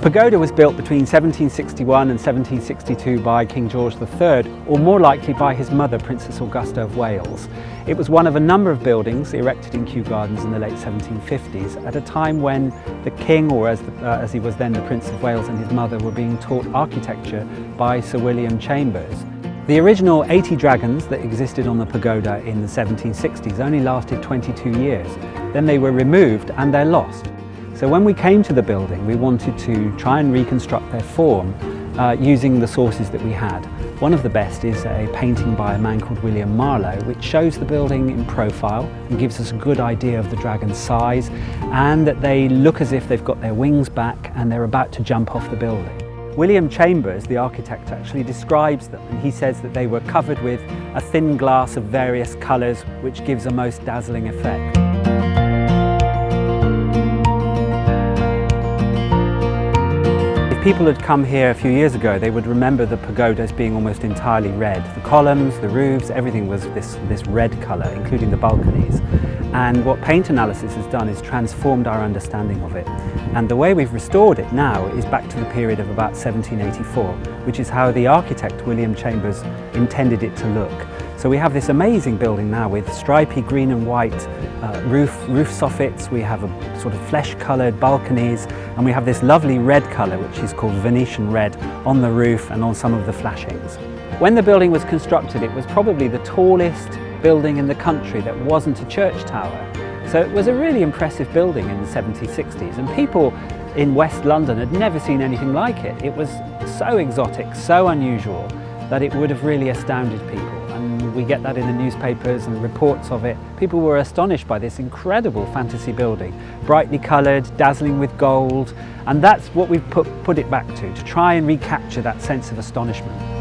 pagoda was built between 1761 and 1762 by King George III, or more likely by his mother, Princess Augusta of Wales. It was one of a number of buildings erected in Kew Gardens in the late 1750s, at a time when the King, or as he was then the Prince of Wales, and his mother were being taught architecture by Sir William Chambers. The original 80 dragons that existed on the pagoda in the 1760s only lasted 22 years. Then they were removed and they're lost. So when we came to the building, we wanted to try and reconstruct their form using the sources that we had. One of the best is a painting by a man called William Marlowe, which shows the building in profile and gives us a good idea of the dragon's size, and that they look as if they've got their wings back and they're about to jump off the building. William Chambers, the architect, actually describes them, and he says that they were covered with a thin glass of various colours, which gives a most dazzling effect. If people had come here a few years ago, they would remember the pagoda as being almost entirely red. The columns, the roofs, everything was this red colour, including the balconies. And what paint analysis has done is transformed our understanding of it. And the way we've restored it now is back to the period of about 1784, which is how the architect William Chambers intended it to look. So we have this amazing building now with stripy green and white roof soffits. We have a sort of flesh-coloured balconies, and we have this lovely red colour, which is called Venetian red, on the roof and on some of the flashings. When the building was constructed, it was probably the tallest building in the country that wasn't a church tower. So it was a really impressive building in the 1760s, and people in West London had never seen anything like it. It was so exotic, so unusual, that it would have really astounded people. And we get that in the newspapers and reports of it. People were astonished by this incredible fantasy building, brightly coloured, dazzling with gold, and that's what we've put it back to try and recapture that sense of astonishment.